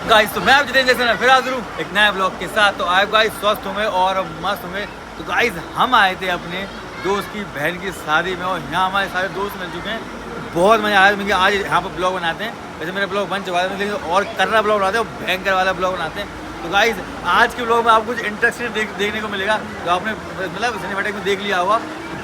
Guys तो मैं आप जितेंद्र जैसे फिर हाजिर हूँ एक नए ब्लॉग के साथ। तो आए गाइस स्वस्थ हुए और मस्त हुए। तो गाइस हम आए थे अपने दोस्त की बहन की शादी में और यहाँ हमारे सारे दोस्त मिल चुके हैं। बहुत मज़ा आया मुझे। आज यहाँ पर ब्लॉग बनाते हैं। वैसे मेरा ब्लॉग बन चुका है लेकिन और कर्रा ब्लॉग बनाते हैं और भयंकर वाला ब्लॉग बनाते हैं। तो गाइस आज के ब्लॉग में आपको कुछ इंटरेस्टिंग देखने को मिलेगा जो आपने मतलब सिनेमैटिक में देख लिया होगा।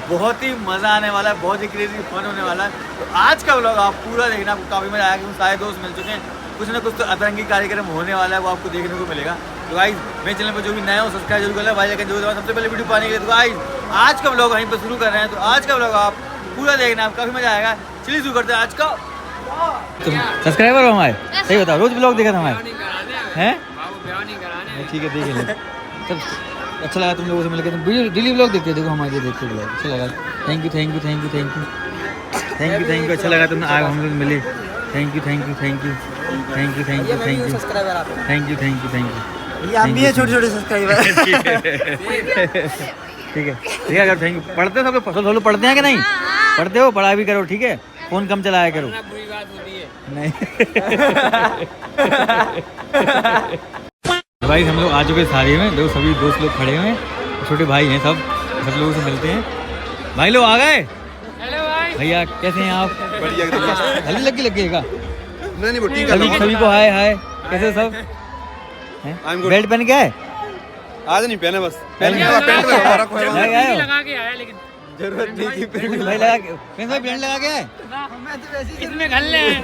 बहुत ही मज़ा आने वाला है, बहुत ही क्रेजी फन होने वाला है। तो आज का ब्लॉग आप पूरा देखना, आपको काफ़ी मज़ा आएगा क्योंकि सारे दोस्त मिल चुके हैं। कुछ ना कुछ तो अतरंगी कार्यक्रम होने वाला है, वो आपको देखने को मिलेगा। तो गाइस मेरे चैनल पर जो भी नया हो सब्सक्राइब जरूर करें भाई, लेकिन जो सबसे पहले वीडियो पाने के लिए। तो गाइस आज का ब्लॉग वहीं पर शुरू कर रहे हैं। तो आज का ब्लॉग आप पूरा देखना, काफ़ी मज़ा आएगा। चलिए शुरू करते हैं आज का। तुम सब्सक्राइबर हो हमारे? सही बताओ, रोज ब्लॉग देखा था हमारे हैं? ठीक है देख लें। सब अच्छा लगा तुम लोगों से मिलकर। तुम डेली ब्लॉग देखते देखो हमारे देखते ब्लॉग अच्छा लगा। Thank you thank you thank you thank you thank you thank you. अच्छा लगा तुमने आज हम लोग मिले। Thank you thank you thank you thank you thank you thank you thank you thank you thank you. हम भी है छोटे छोटे सब्सक्राइबर। ठीक है ठीक है। Thank you. पढ़ते हो सब लोग पढ़ते हैं कि नहीं? पढ़ते हो, पढ़ाई भी करो ठीक है। फोन कम चलाया करो। बुरी बात होती है नहीं। भाई हम लोग आ चुके शादी में। देखो सभी दोस्त लोग खड़े हुए हैं, छोटे भाई हैं सब लोगों से मिलते हैं। भाई लोग आ गए। हेलो भाई। भैया कैसे हैं आप? बढ़िया एकदम। हल्दी लगेगा नहीं वो ठीक है। सभी को हाय हाय। कैसे सब? बेल्ट पहन के आए? आज नहीं पहने, बस पहन के पेंट में फर्क हो लगा रहा है। लगा के आया लेकिन जरूरत नहीं थी पेंट भाई लगा के भाई बेल्ट लगा के आए? इसमें घल्ले हैं।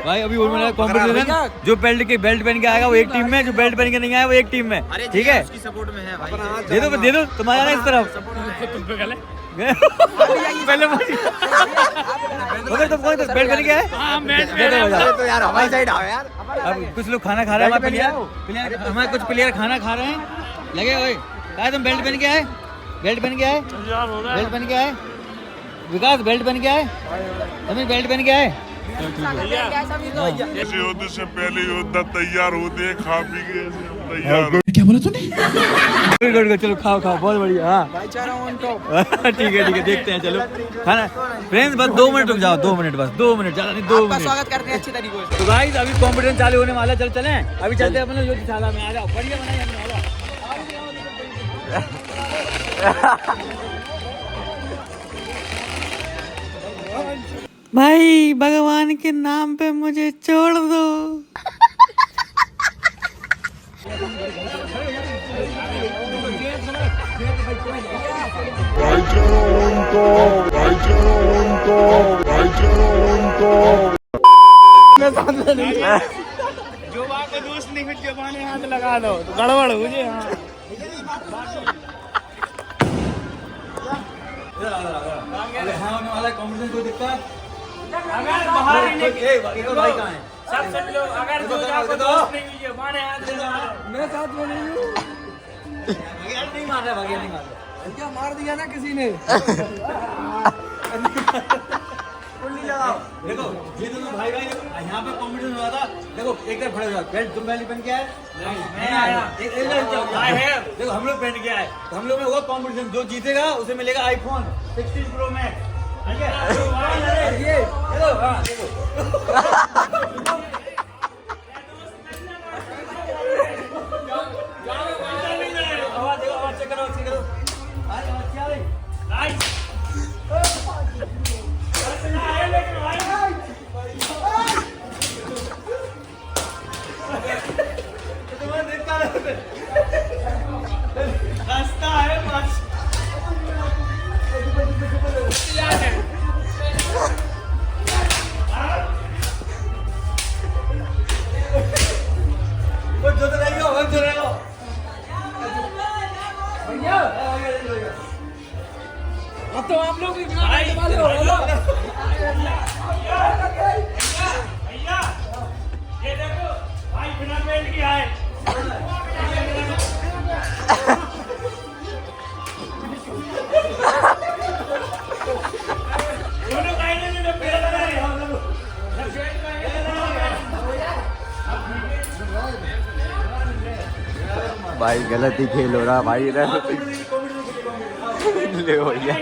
भाई अभी वो मेरा कॉम्पिटिशन, जो बेल्ट पहन के आएगा वो एक टीम में, जो बेल्ट पहन के नहीं आया वो एक टीम में। ठीक है उसकी सपोर्ट में है भाई। दे दो तुम्हारा ना इस तरफ। पहले तुम कौन बेल्ट पहन के आए? तो यार हमारी साइड आओ यार। अब कुछ लोग खाना खा रहे हैं, हमारे कुछ प्लेयर खाना खा रहे हैं। लगे हुए कहा तुम बेल्ट पहन के आए? बेल्ट पहन के आए? बेल्ट पहन के आए? विकास बेल्ट पहन के आए? तुम बेल्ट पहन के आए? ऐसे युद्ध से पहले योद्धा तैयार होते हैं, खा पी के तैयार। क्या बोला तूने? चलो खाओ बहुत बढ़िया। हाँ ठीक है देखते हैं। चलो खाना फ्रेंड्स बस 2 मिनट रुक जाओ। 2 मिनट बस, 2 मिनट ज़्यादा नहीं, 2 मिनट। स्वागत करते हैं अच्छी तरीके से। तो गाइस अभी कॉम्पिटिशन चालू होने वाला है। चलो चलें अभी चलते हैं अपने योद्धाशाला में। आ जाओ, बढ़िया बनाई हमने। भाई भगवान के नाम पे मुझे छोड़ दो। जो बात का दोस्त नहीं फिर जबाने हाथ लगा दो तो गड़बड़ हो जाए। कॉम्पिटिशन कोई दिखता है? अगर बाहर भाई कहाँ है? सब लोग अगर जो आपको दोस्त नहीं हुई जबाने हाथ लगा दो। मेरे साथ वो नहीं हूँ। नहीं मार रहा। क्या मार दिया ना किसी ने। कुंडली लगाओ। देखो ये दोनों भाई यहाँ पे कॉम्पिटिशन हुआ था। देखो एक तरफ खड़े हो जाओ। बेल्ट तुम बेल्ट पहन के आए? नहीं आया। देखो हम लोग पहन के आए तो हम लोग में होगा कॉम्पिटिशन। जो जीतेगा उसे मिलेगा आईफोन 16 प्रो मैक्स। ठीक है ये देखो। हाँ देखो आवाज चेक करो। रास्ता है बस। अब तो आप लोग भी वाले हो। भैया ये देखो भाई बिना बेल्ट के आए। भाई गलत ही खेल हो रहा भाई इधर। ले भैया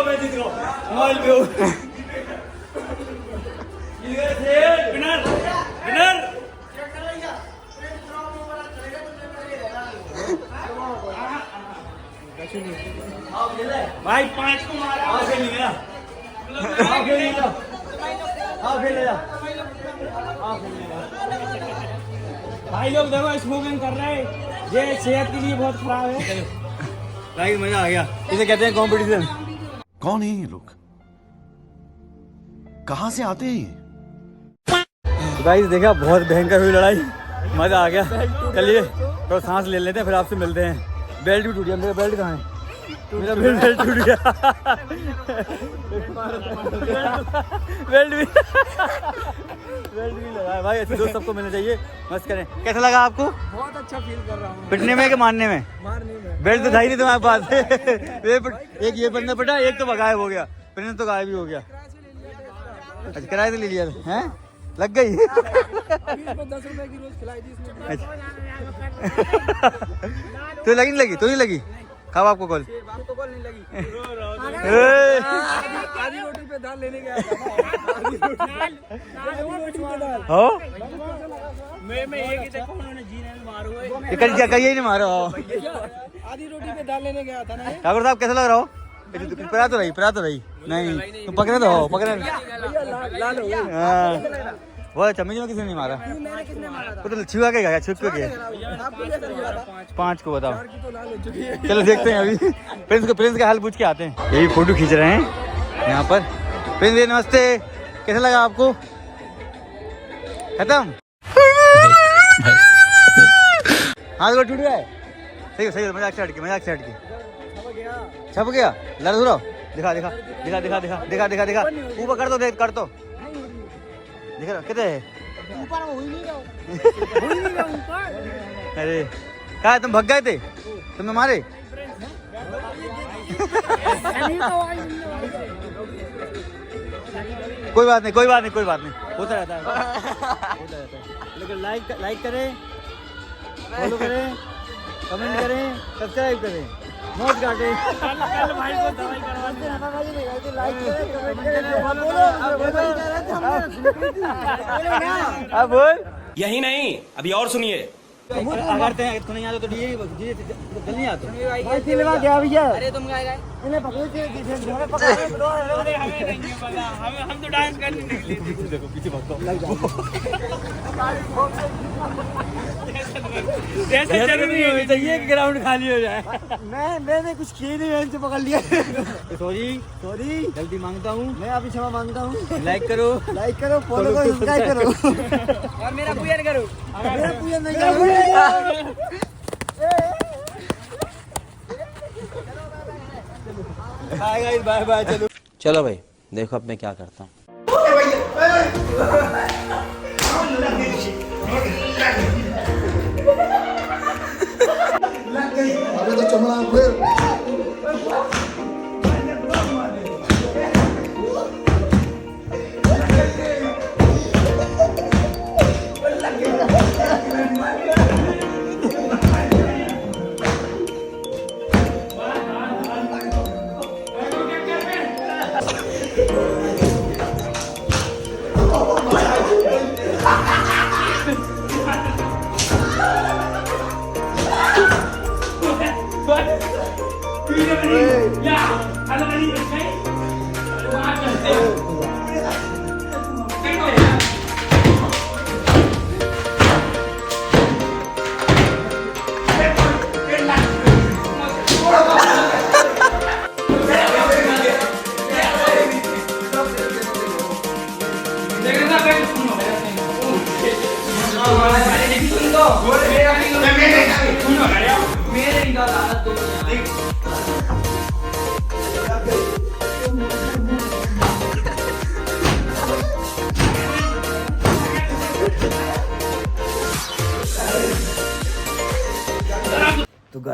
मैं जीत गया मोबाइल पे विनर विनर भाई 5 को मारा आओ खेल लिया आओ खेल लिया आओ खेल लिया आओ खेल लिया भाई लोग देखो स्मोकिंग कर रहे हैं, ये सेहत के लिए बहुत खराब है। भाई मजा आ गया, इसे कहते हैं कंपटीशन। कौन है ये लोग, कहां से आते हैं ये? गाइस देखा बहुत भयंकर हुई लड़ाई, मजा आ गया। चलिए तो सांस ले लेते हैं, फिर आपसे मिलते हैं। बेल्ट भी टूट गया, मेरा बेल्ट कहाँ है? मेरा बेल्ट टूट गया। बेल्ट भी लगा भाई। ऐसे दोस्त सबको मिलना चाहिए, मस्त करें। कैसा लगा आपको? बहुत अच्छा फील कर रहा हूँ। पिटने में कि मारने में? मारने में। बेल्ट तो था ही नहीं तुम्हारे पास। एक ये बंदा पटा, एक तो गायब हो गया, प्रिंस तो गायब ही हो गया। अच्छा किराए से ले लिया है? लग गई। 10 रुपए की रोज खिलाई थी इसने। तो लगी नहीं लगी? तो नहीं लगी? कब आपको कॉल? आपको कॉल नहीं लगी। आधी रोटी पे दाल लेने गया हो मैं एक ही देखा उन्होंने जीने मारो है। क्या कहिए नहीं मारो। आधी रोटी पे दाल लेने गया था ना। ठाकुर साहब कैसा लग रहा हो? पिरा तो रही नहीं, तुम पकड़े तो हो, पकड़े। लाल हो गया। हाँ वो चम्मच में किसी ने नहीं मारा, मैंने किसने मारा था? वो तो छुआ के गया, छुप के गया। आपको कैसे लगा था? 5 को बताओ। 4 की तो लाल हो चुकी है। चलो देखते हैं अभी। प्रिंस का हाल पूछ के आते हैं। यही फोटो खींच रहे हैं यहाँ पर। प्रिंस भैया नमस्ते, कैसा लगा आपको? खत्म हाथ को टूट गया है। सही मजाक से हट के छप गया। लड़ रहा दिखा ऊपर कर दो, देख कर तो दिख रहा कितने है ऊपर हो ही नहीं रहा ऊपर। अरे कहा तुम भग गए थे, तुमने मारे? कोई बात नहीं होता रहता है। लेकिन लाइक करें, फॉलो करें, कमेंट करें, सब्सक्राइब करें, मौज काटें। कल भाई को दवाई करवाते हैं ना, लाइक करें, कमेंट करें। अब बोल। यही नहीं, अभी और सुनिए। करते हैं तो नहीं आता तो जल नहीं आता। क्या भैया? अरे तुम गाय गाय इन्हें पकड़े थे, हमें पकड़े। हमें नहीं पता, हम तो डांस करने निकले थे। देखो पीछे भागो। जैसे जरूरी है चाहिए कि ग्राउंड खाली हो जाए। मैंने कुछ किए नहीं, मैंने पकड़ लिया। सॉरी गलती मांगता हूँ। मैं अभी क्षमा मांगता हूँ। लाइक करो, फॉलो करो, सब्सक्राइब करो। और मेरा पूजन करो। मेरा पूजन नहीं करो। बाय चलो। चलो भाई देखो अब मैं क्या करता हूँ। अबे तो चमड़ा फिर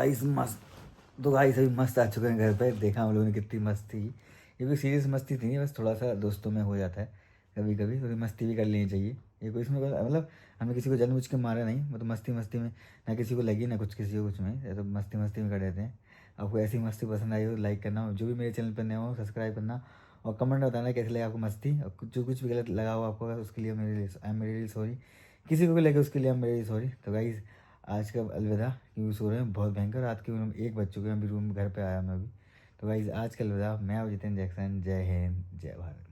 गाइस मस्त, तो गाइस अभी मस्त आ चुके हैं घर पे। देखा हम लोगों ने कितनी मस्त थी, ये कोई सीरियस मस्ती थी नहीं, बस थोड़ा सा दोस्तों में हो जाता है कभी कभी, थोड़ी मस्ती भी कर लेनी चाहिए। ये कोई इसमें मतलब हमने किसी को जानबूझ के मारा नहीं, मतलब मस्ती मस्ती में ना किसी को लगी ना कुछ किसी को कुछ में, ये तो मस्ती मस्ती में कर देते हैं। आपको ऐसी मस्ती पसंद आई हो लाइक करना, जो भी मेरे चैनल पर नए हो सब्सक्राइब करना, और कमेंट में बताना कैसे लगा आपको मस्ती, और जो कुछ भी गलत लगा हो आपको उसके लिए मेरे लिए आई एम वेरी सॉरी, किसी को भी लगे उसके लिए आई एम वेरी सॉरी। तो गाइज़ आज का अलविदा, क्योंकि सो रहे हैं बहुत भयंकर, रात के 1 बज चुके हैं, अभी रूम घर पे आया मैं अभी। तो गाइज़ आज का अलविदा, मैं हूं जितेंद्र जैक्सन, जय हिंद जय भारत।